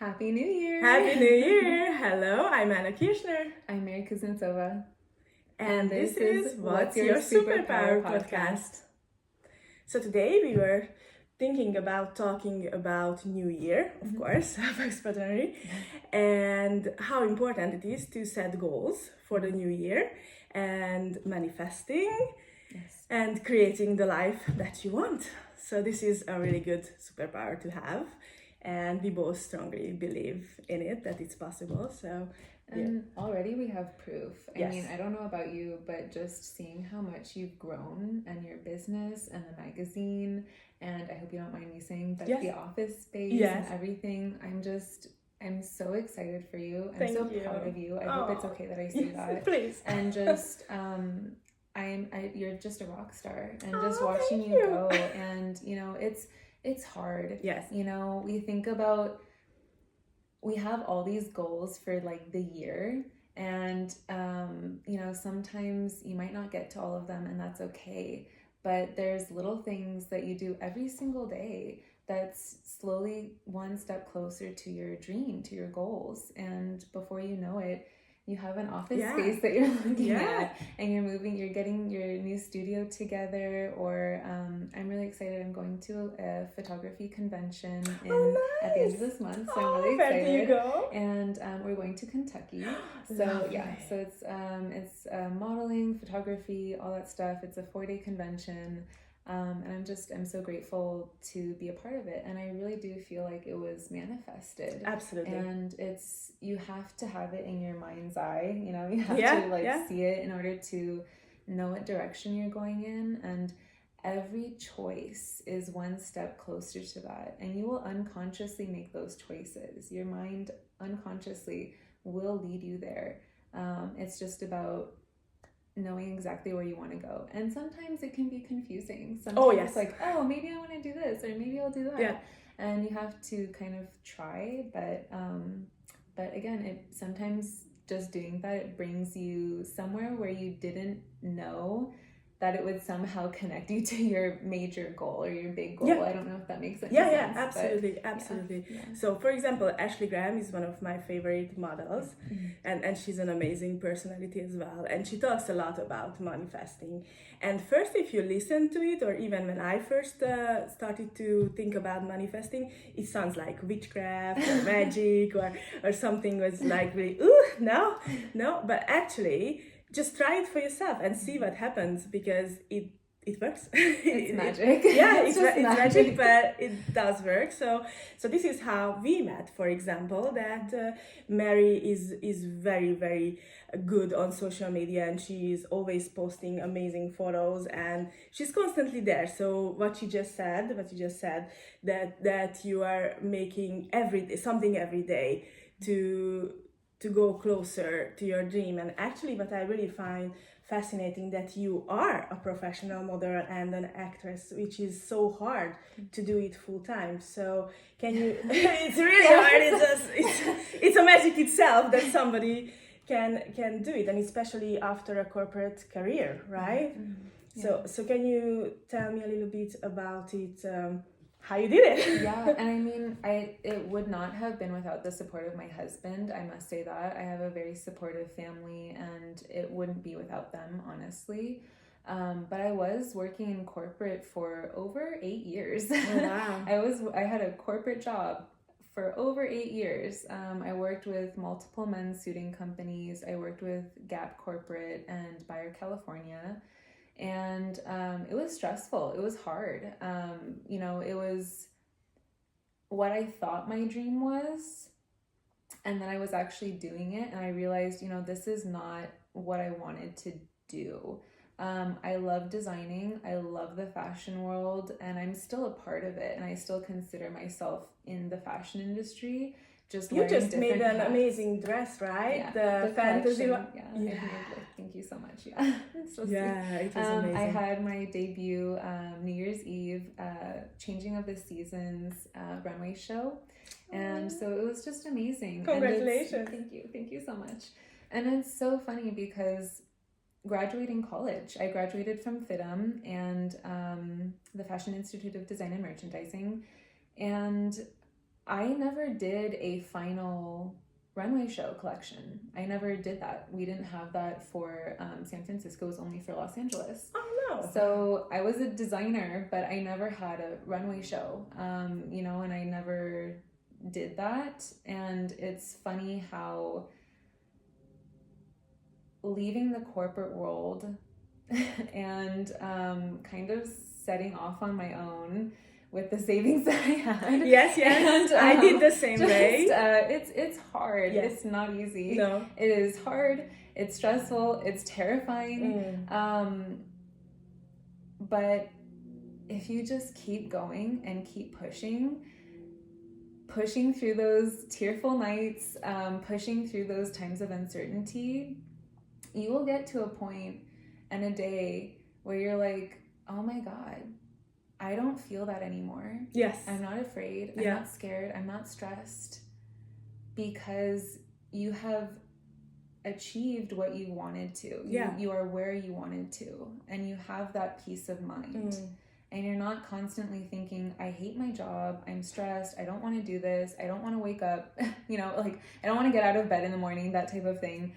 Happy New Year! Happy New Year! Hello, I'm Anna Kirchner. I'm Mary Kuznetsova. And this is What's Your Superpower podcast. So today we were thinking about talking about New Year, of course, self-explanatory, and how important it is to set goals for the new year and manifesting and creating the life that you want. So this is a really good superpower to have. And we both strongly believe in it, that it's possible. So, and already we have proof. Yes. I mean, I don't know about you, but just seeing how much you've grown and your business and the magazine, and I hope you don't mind me saying, but the office space and everything, I'm so excited for you. I'm so proud of you. I hope it's okay that I say that. Please. And just, you're just a rock star, and just watching you go, and it's hard. Yes. We think about, we have all these goals for like the year, and sometimes you might not get to all of them, and that's okay. But there's little things that you do every single day that's slowly one step closer to your dream, to your goals. And before you know it, you have an office space that you're looking at, and you're getting your new studio together, or I'm really excited. I'm going to a photography convention at the end of this month, so I'm really excited. Where do you go? And we're going to Kentucky. So so it's modeling, photography, all that stuff. It's a 4-day convention. And I'm so grateful to be a part of it. And I really do feel like it was manifested. Absolutely. And you have to have it in your mind's eye, you have to see it in order to know what direction you're going in. And every choice is one step closer to that. And you will unconsciously make those choices. Your mind unconsciously will lead you there. It's just about knowing exactly where you want to go, and sometimes it can be confusing. Sometimes it's like, maybe I want to do this, or maybe I'll do that, and you have to kind of try. But again, it sometimes just doing that, it brings you somewhere where you didn't know that it would somehow connect you to your major goal or your big goal. I don't know if that makes any sense. Absolutely. So for example, Ashley Graham is one of my favorite models, and she's an amazing personality as well, and she talks a lot about manifesting. And first, if you listen to it, or even when I first started to think about manifesting, it sounds like witchcraft or magic or something was like really, no, but actually just try it for yourself and see what happens, because it works. It's magic. It's magic, but it does work. So this is how we met, for example, that Mary is very, very good on social media, and she is always posting amazing photos, and she's constantly there. So what you just said, that you are making something every day to go closer to your dream. And actually what I really find fascinating, that you are a professional model and an actress, which is so hard to do it full time. So can you it's really hard. It's a magic itself that somebody can do it, and especially after a corporate career, right? So can you tell me a little bit about it, how you did it? And I mean, it would not have been without the support of my husband. I must say that. I have a very supportive family, and it wouldn't be without them, honestly. But I was working in corporate for over 8 years. Oh, wow. I had a corporate job for over 8 years. I worked with multiple men's suiting companies. I worked with Gap Corporate and Bayer California. And it was stressful. It was hard. It was what I thought my dream was. And then I was actually doing it, and I realized, this is not what I wanted to do. I love designing. I love the fashion world, and I'm still a part of it. And I still consider myself in the fashion industry. You just made an amazing dress, right? The fantasy one. Thank you so much. It was amazing. I had my debut New Year's Eve, Changing of the Seasons runway show. And so it was just amazing. Congratulations. Thank you so much. And it's so funny because graduating college, I graduated from FIDM and the Fashion Institute of Design and Merchandising. And I never did a final runway show collection. I never did that. We didn't have that for San Francisco. It was only for Los Angeles. Oh no. So I was a designer, but I never had a runway show, you know, and I never did that. And it's funny how leaving the corporate world and kind of setting off on my own with the savings that I had. Yes, and, I did the same way. It's hard. Yes. It's not easy. No. It is hard. It's stressful. It's terrifying. But if you just keep going and keep pushing through those tearful nights, pushing through those times of uncertainty, you will get to a point and a day where you're like, oh my God, I don't feel that anymore. Yes. I'm not afraid. I'm not scared. I'm not stressed, because you have achieved what you wanted to. You are where you wanted to, and you have that peace of mind. And you're not constantly thinking, I hate my job, I'm stressed, I don't want to do this, I don't want to wake up, you know, like I don't want to get out of bed in the morning, that type of thing.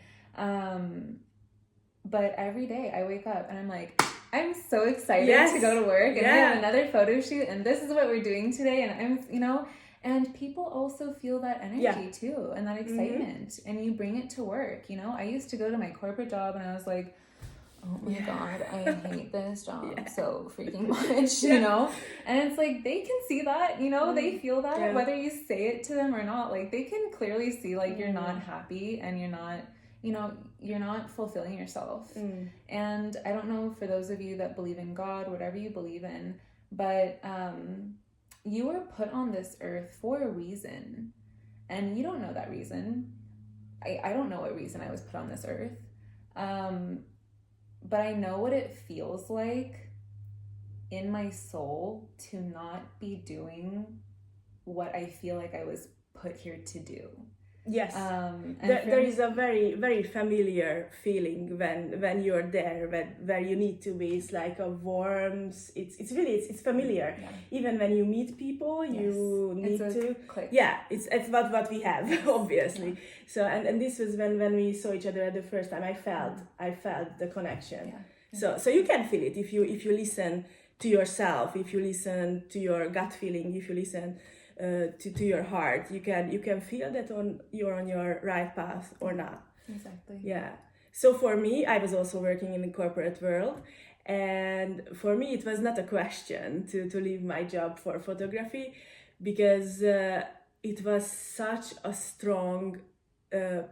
But every day I wake up and I'm like, I'm so excited to go to work, and we have another photo shoot, and this is what we're doing today, and I'm, you know, and people also feel that energy too, and that excitement, and you bring it to work. You know, I used to go to my corporate job and I was like, oh my God, I hate this job so freaking much, you know? And it's like, they can see that, you know, they feel that, whether you say it to them or not, like they can clearly see like you're not happy and you're not, you know, you're not fulfilling yourself. And I don't know, for those of you that believe in God, whatever you believe in, but you were put on this earth for a reason, and you don't know that reason. I don't know what reason I was put on this earth. But I know what it feels like in my soul to not be doing what I feel like I was put here to do. Yes. There is a very, very familiar feeling when you're there, where you need to be. It's like a warmth. It's really, it's familiar. Even when you meet people, you need to click. It's what we have, obviously. So and this was when we saw each other at the first time. I felt the connection. So you can feel it if you listen to yourself, if you listen to your gut feeling, if you listen to your heart, you can feel that you're on your right path or not. Exactly. So for me, I was also working in the corporate world, and for me it was not a question to leave my job for photography, because it was such a strong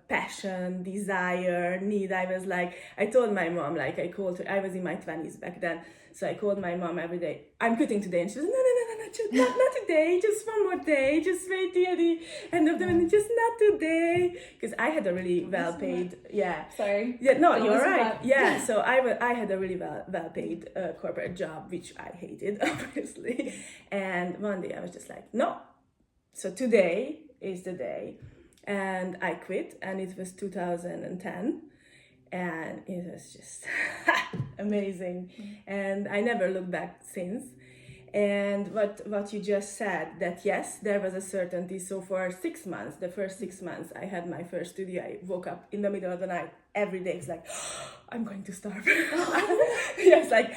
passion, desire, need. I told my mom, like I called her, I was in my 20s back then, so I called my mom every day, I'm quitting today, and she was, no, not today, just one more day, just wait till the end of the minute, just not today, because I had a really well paid, sorry, no, you're right, so I had a really well paid corporate job, which I hated, obviously, and one day I was just like, no, so today is the day. And I quit, and it was 2010, and it was just amazing. And I never looked back since. And what you just said, that yes, there was a certainty. So for 6 months, the first 6 months, I had my first studio. I woke up in the middle of the night every day. It's like, I'm going to starve. Yes, like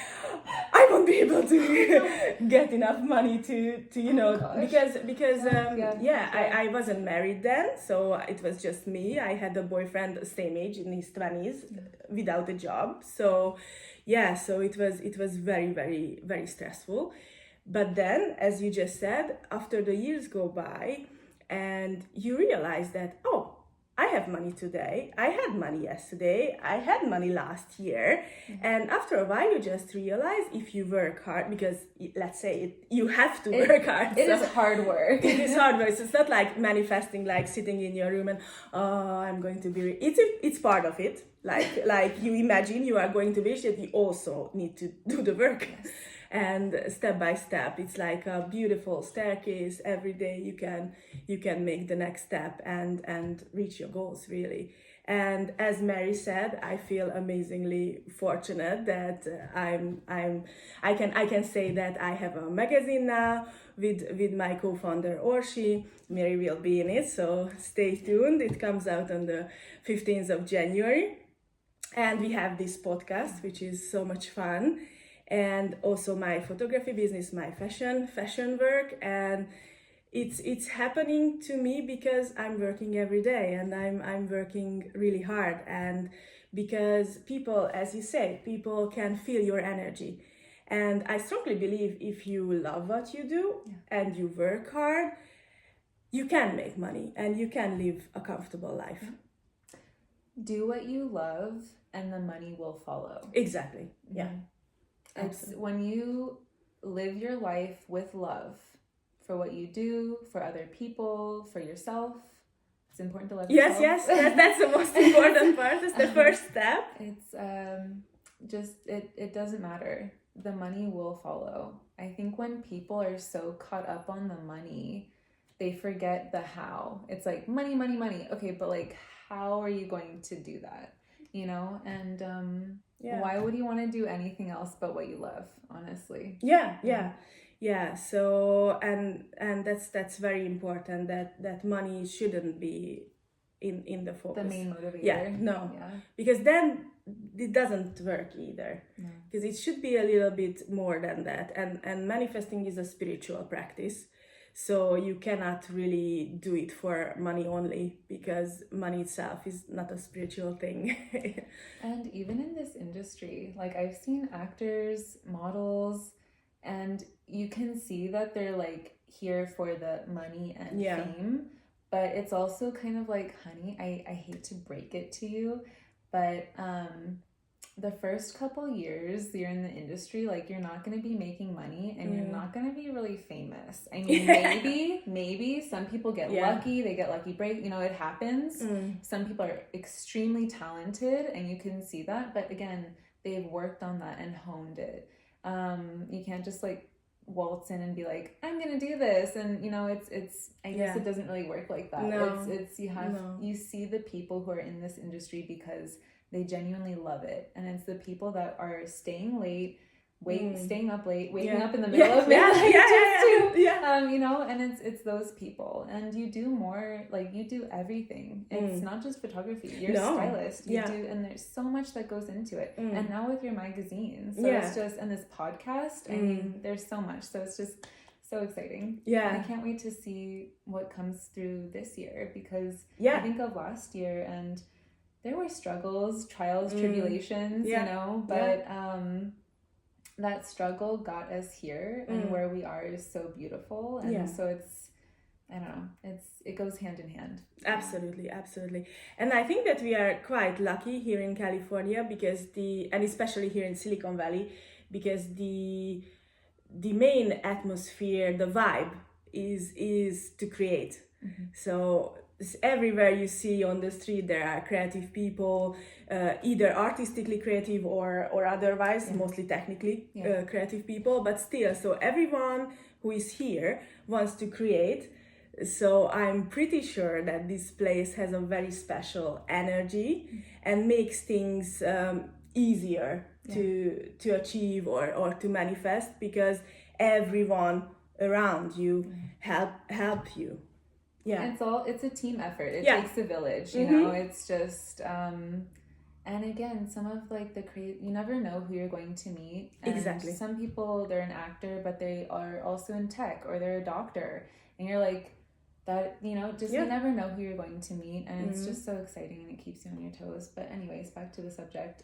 I won't be able to get enough money to you know, because I wasn't married then, so it was just me. I had a boyfriend same age, in his 20s, without a job. So so it was very, very, very stressful. But then, as you just said, after the years go by and you realize that, oh, I have money today, I had money yesterday, I had money last year. And after a while you just realize, if you work hard, because let's say you have to work hard. It is hard work. It is hard work. So it's not like manifesting, like sitting in your room and, oh, I'm going to be it's part of it. Like you imagine you are going to be rich, that you also need to do the work. Yes. And step by step, it's like a beautiful staircase. Every day you can make the next step and reach your goals, really. And as Mary said, I feel amazingly fortunate that I can say that I have a magazine now with my co-founder Orshi. Mary will be in it, so stay tuned. It comes out on the 15th of January. And we have this podcast, which is so much fun. And also my photography business, my fashion work. And it's happening to me because I'm working every day, and I'm working really hard, and because people, as you say, people can feel your energy. And I strongly believe if you love what you do and you work hard, you can make money and you can live a comfortable life. Do what you love and the money will follow. Exactly. Yeah. It's when you live your life with love for what you do, for other people, for yourself. It's important to love yourself. Yes. That's the most important part. It's the first step. It's it doesn't matter. The money will follow. I think when people are so caught up on the money, they forget the how. It's like money. Okay, but like, how are you going to do that? You know, and why would you want to do anything else but what you love, honestly? Yeah. So and that's very important, that money shouldn't be in the focus, the main motivator. Because then it doesn't work either, because it should be a little bit more than that. And manifesting is a spiritual practice, so you cannot really do it for money only, because money itself is not a spiritual thing. And even in this industry, like I've seen actors, models, and you can see that they're like here for the money and fame, but it's also kind of like, honey, I hate to break it to you, but the first couple years you're in the industry, like you're not going to be making money, and you're not going to be really famous. I mean, maybe some people get lucky, they get lucky break, you know, it happens. Some people are extremely talented and you can see that, but again, they've worked on that and honed it. You can't just like waltz in and be like, I'm gonna do this, and you know, it's I guess it doesn't really work like that. It's you see the people who are in this industry because they genuinely love it, and it's the people that are staying late, staying up late, waking up in the middle of midnight you know, and it's those people. And you do more, like you do everything. It's not just photography. You're a stylist. You do, and there's so much that goes into it. And now with your magazine, so it's just, and this podcast, I mean, there's so much. So it's just so exciting. And I can't wait to see what comes through this year, because I think of last year, and there were struggles, trials, tribulations, you know, but that struggle got us here, and where we are is so beautiful. And so it's, I don't know, it goes hand in hand. Absolutely. And I think that we are quite lucky here in California, because and especially here in Silicon Valley, because the main atmosphere, the vibe is to create. So everywhere you see on the street, there are creative people, either artistically creative or otherwise, mostly technically creative people, but still, so everyone who is here wants to create. So I'm pretty sure that this place has a very special energy and makes things easier to achieve or to manifest, because everyone around you help you. It's a team effort. It takes a village, you know. It's just and again, some of like you never know who you're going to meet. And exactly. Some people, they're an actor, but they are also in tech, or they're a doctor, and you're like, that, you know, just you never know who you're going to meet, and it's just so exciting, and it keeps you on your toes. But anyways, back to the subject.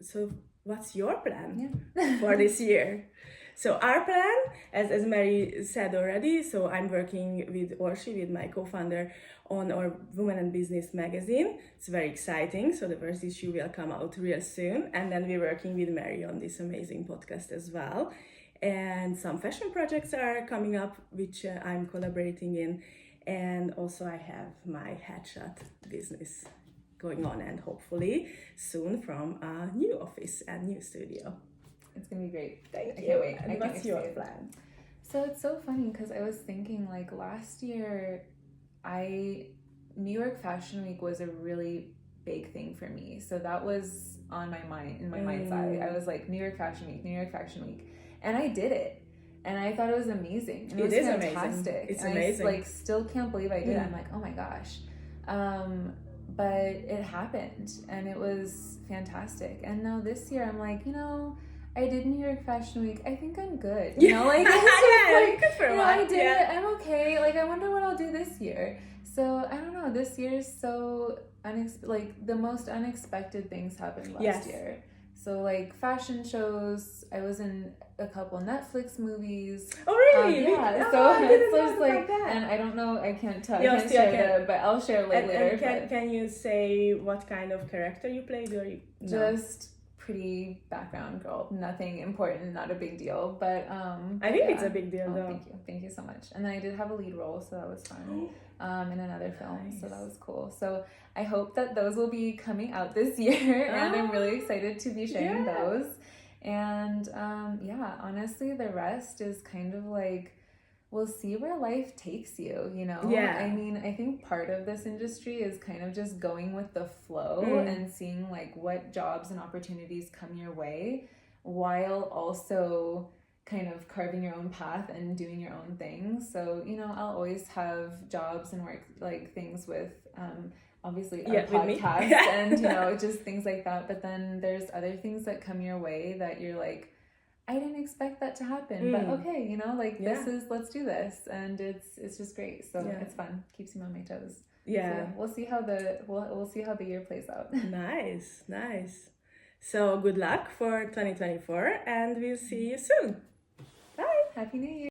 So what's your plan for this year? So our plan, as Mary said already, so I'm working with Orshi, with my co-founder, on our Women and Business magazine. It's very exciting. So the first issue will come out real soon. And then we're working with Mary on this amazing podcast as well. And some fashion projects are coming up, which I'm collaborating in. And also I have my headshot business going on, and hopefully soon from a new office and new studio. It's gonna be great. Thank you. Can't wait. And what's your plan? So it's so funny, because I was thinking, like, last year New York Fashion Week was a really big thing for me. So that was on my mind, in my mind's eye. I was like, New York Fashion Week, New York Fashion Week. And I did it. And I thought it was amazing. And it was fantastic. Amazing. It's and amazing. I like still can't believe I did it. I'm like, oh my gosh. But it happened and it was fantastic. And now this year I'm like, I did New York Fashion Week. I think I'm good. Like, it's just good for I did it. I'm okay. Like, I wonder what I'll do this year. So I don't know. This year's so like the most unexpected things happened last year. So like fashion shows. I was in a couple Netflix movies. Oh really? Yeah. So it's just like, and I don't know. I can't tell. I can't share that, but I'll share later. And can you say what kind of character you played, or just pretty background girl, nothing important, not a big deal, but I think it's a big deal though. Thank you so much. And then I did have a lead role, so that was fun, in another film. Nice. So that was cool. So I hope that those will be coming out this year, and I'm really excited to be sharing those. And honestly, the rest is kind of like, we'll see where life takes you, I mean, I think part of this industry is kind of just going with the flow and seeing like what jobs and opportunities come your way, while also kind of carving your own path and doing your own thing. So, I'll always have jobs and work like things with obviously our podcast and just things like that. But then there's other things that come your way that you're like, I didn't expect that to happen, but okay, let's do this, and it's just great. So it's fun, keeps me on my toes. So we'll see how the year plays out. Nice. So good luck for 2024, and we'll see you soon. Bye. Happy New Year.